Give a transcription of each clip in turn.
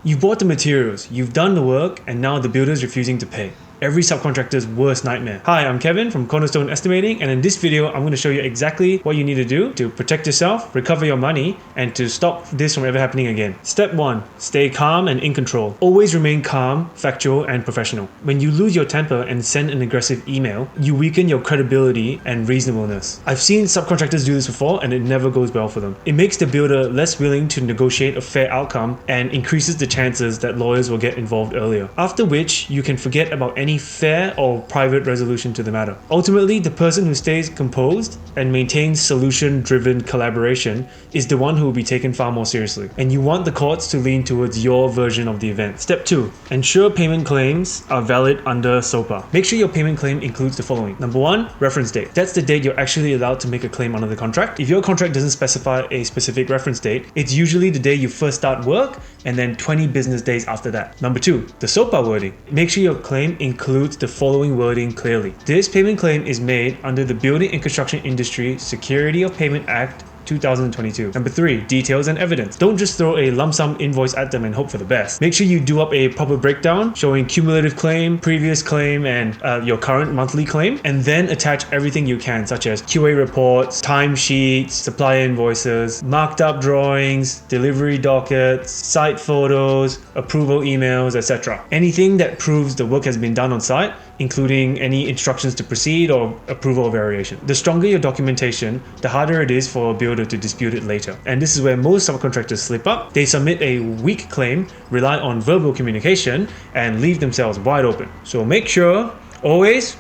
You've bought the materials, you've done the work, and now the builder is refusing to pay. Every subcontractor's worst nightmare. Hi, I'm Kevin from Cornerstone Estimating, and in this video, I'm going to show you exactly what you need to do to protect yourself, recover your money, and to stop this from ever happening again. Step 1. Stay calm and in control. Always remain calm, factual, and professional. When you lose your temper and send an aggressive email, you weaken your credibility and reasonableness. I've seen subcontractors do this before, and it never goes well for them. It makes the builder less willing to negotiate a fair outcome and increases the chances that lawyers will get involved earlier. After which, you can forget about any fair or private resolution to the matter. Ultimately, the person who stays composed and maintains solution-driven collaboration is the one who will be taken far more seriously. And you want the courts to lean towards your version of the event. Step 2. Ensure payment claims are valid under SOPA. Make sure your payment claim includes the following. Number 1, reference date. That's the date you're actually allowed to make a claim under the contract. If your contract doesn't specify a specific reference date, it's usually the day you first start work and then 20 business days after that. Number 2, the SOPA wording. Make sure your claim includes the following wording clearly. This payment claim is made under the Building and Construction Industry Security of Payment Act 2022. Number 3, details and evidence. Don't just throw a lump sum invoice at them and hope for the best. Make sure you do up a proper breakdown showing cumulative claim, previous claim, and your current monthly claim, and then attach everything you can, such as QA reports, timesheets, supplier invoices, marked up drawings, delivery dockets, site photos, approval emails, etc. Anything that proves the work has been done on site, including any instructions to proceed or approval or variation. The stronger your documentation, the harder it is for a builder to dispute it later. And this is where most subcontractors slip up. They submit a weak claim, rely on verbal communication, and leave themselves wide open. So make sure always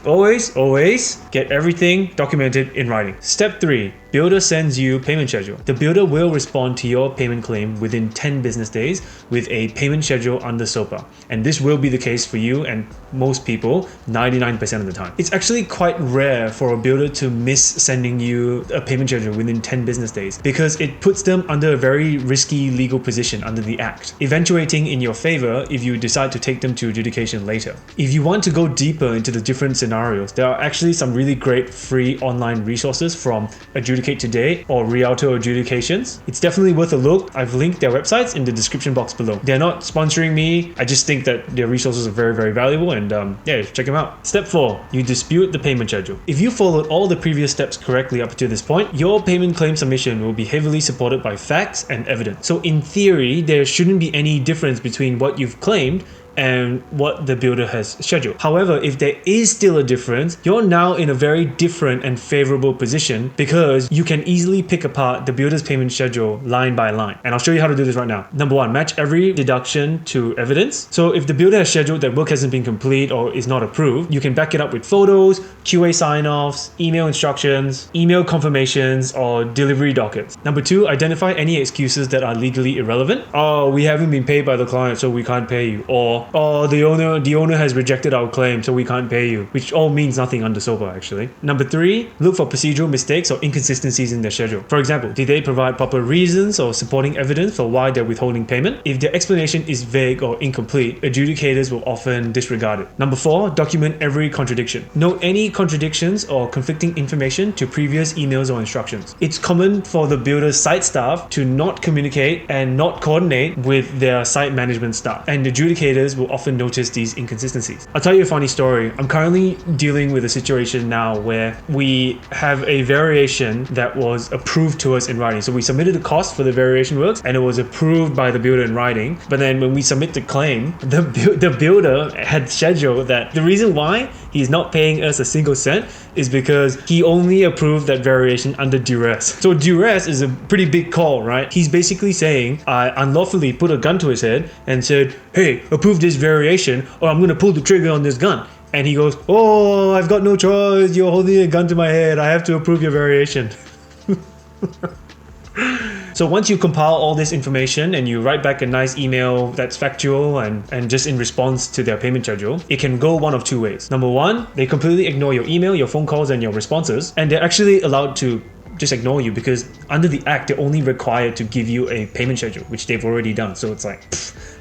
get everything documented in writing. Step 3. Builder sends you payment schedule. The builder will respond to your payment claim within 10 business days with a payment schedule under SOPA. And this will be the case for you and most people 99% of the time. It's actually quite rare for a builder to miss sending you a payment schedule within 10 business days because it puts them under a very risky legal position under the Act, eventuating in your favor if you decide to take them to adjudication later. If you want to go deeper into the different scenarios, there are actually some really great free online resources from Adjudication Today or Rialto Adjudications. It's definitely worth a look. I've linked their websites in the description box below. They're not sponsoring me. I just think that their resources are very valuable, and yeah, check them out. Step 4. You dispute the payment schedule. If you followed all the previous steps correctly up to this point, your payment claim submission will be heavily supported by facts and evidence. So in theory, there shouldn't be any difference between what you've claimed and what the builder has scheduled. However, if there is still a difference, you're now in a very different and favorable position because you can easily pick apart the builder's payment schedule line by line. And I'll show you how to do this right now. Number 1, match every deduction to evidence. So if the builder has scheduled that work hasn't been complete or is not approved, you can back it up with photos, QA sign-offs, email instructions, email confirmations, or delivery dockets. Number 2, identify any excuses that are legally irrelevant. Oh, we haven't been paid by the client, so we can't pay you. Or the owner has rejected our claim, so we can't pay you, which all means nothing under SOPA actually. Number 3, look for procedural mistakes or inconsistencies in their schedule. For example, did they provide proper reasons or supporting evidence for why they're withholding payment? If their explanation is vague or incomplete, adjudicators will often disregard it. Number 4, document every contradiction. Note any contradictions or conflicting information to previous emails or instructions. It's common for the builder's site staff to not communicate and not coordinate with their site management staff, and adjudicators will often notice these inconsistencies. I'll tell you a funny story. I'm currently dealing with a situation now where we have a variation that was approved to us in writing. So we submitted the cost for the variation works and it was approved by the builder in writing. But then when we submit the claim, the builder had scheduled that the reason why he's not paying us a single cent is because he only approved that variation under duress. So duress is a pretty big call, right? He's basically saying, I unlawfully put a gun to his head and said, hey, approve this variation or I'm going to pull the trigger on this gun. And he goes, oh, I've got no choice. You're holding a gun to my head. I have to approve your variation. So once you compile all this information and you write back a nice email that's factual and just in response to their payment schedule, it can go one of 2 ways. Number 1, they completely ignore your email, your phone calls, and your responses, and they're actually allowed to just ignore you because under the Act, they're only required to give you a payment schedule, which they've already done. So it's like,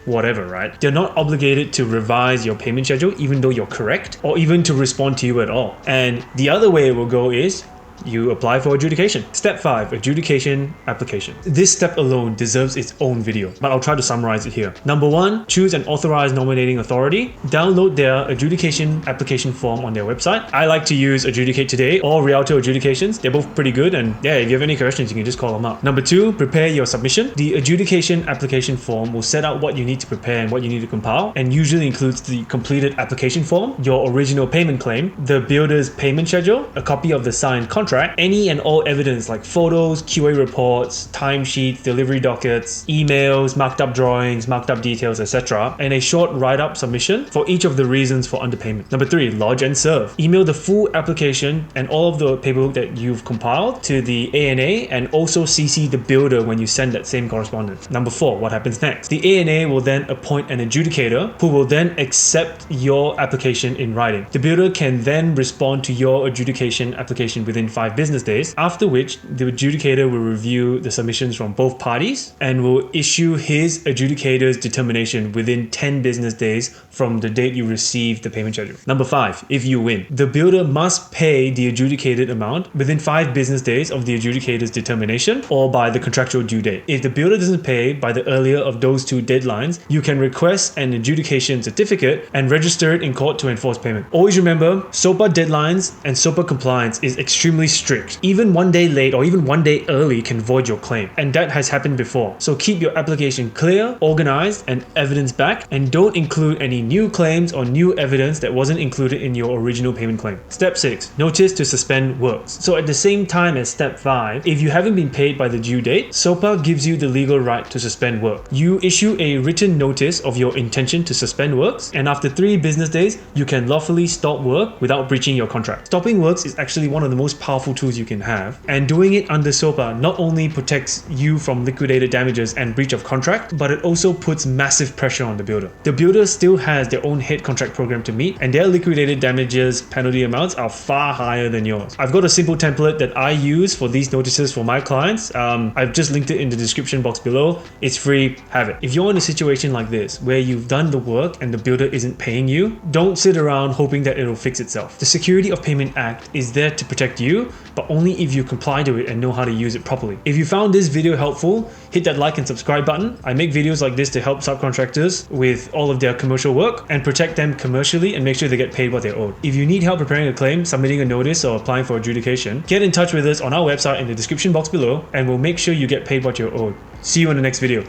whatever, right? They're not obligated to revise your payment schedule even though you're correct or even to respond to you at all. And the other way it will go is you apply for adjudication. Step 5, adjudication application. This step alone deserves its own video, but I'll try to summarize it here. Number 1, choose an authorized nominating authority. Download their adjudication application form on their website. I like to use Adjudicate Today or Rialto Adjudications. They're both pretty good, and yeah, if you have any questions, you can just call them up. Number 2, prepare your submission. The adjudication application form will set out what you need to prepare and what you need to compile, and usually includes the completed application form, your original payment claim, the builder's payment schedule, a copy of the signed contract, any and all evidence like photos, QA reports, timesheets, delivery dockets, emails, marked up drawings, marked up details, etc., and a short write-up submission for each of the reasons for underpayment. Number 3, lodge and serve. Email the full application and all of the paperwork that you've compiled to the ANA, and also CC the builder when you send that same correspondence. Number 4, what happens next? The ANA will then appoint an adjudicator who will then accept your application in writing. The builder can then respond to your adjudication application within 5 business days, after which the adjudicator will review the submissions from both parties and will issue his adjudicator's determination within 10 business days from the date you receive the payment schedule. Number 5, if you win, the builder must pay the adjudicated amount within 5 business days of the adjudicator's determination or by the contractual due date. If the builder doesn't pay by the earlier of those 2 deadlines, you can request an adjudication certificate and register it in court to enforce payment. Always remember, SOPA deadlines and SOPA compliance is extremely strict. Even 1 day late or even 1 day early can void your claim, and that has happened before. So keep your application clear, organized, and evidence-backed, and don't include any new claims or new evidence that wasn't included in your original payment claim. Step 6, notice to suspend works. So at the same time as step 5, if you haven't been paid by the due date, SOPA gives you the legal right to suspend work. You issue a written notice of your intention to suspend works, and after 3 business days, you can lawfully stop work without breaching your contract. Stopping works is actually one of the most powerful tools you can have, and doing it under SOPA not only protects you from liquidated damages and breach of contract, but it also puts massive pressure on the builder. The builder still has their own head contract program to meet, and their liquidated damages penalty amounts are far higher than yours. I've got a simple template that I use for these notices for my clients. I've just linked it in the description box below. It's free, have it. If you're in a situation like this where you've done the work and the builder isn't paying you, don't sit around hoping that it'll fix itself. The Security of Payment Act is there to protect you, but only if you comply to it and know how to use it properly. If you found this video helpful, hit that like and subscribe button. I make videos like this to help subcontractors with all of their commercial work and protect them commercially and make sure they get paid what they're owed. If you need help preparing a claim, submitting a notice, or applying for adjudication, get in touch with us on our website in the description box below, and we'll make sure you get paid what you're owed. See you in the next video.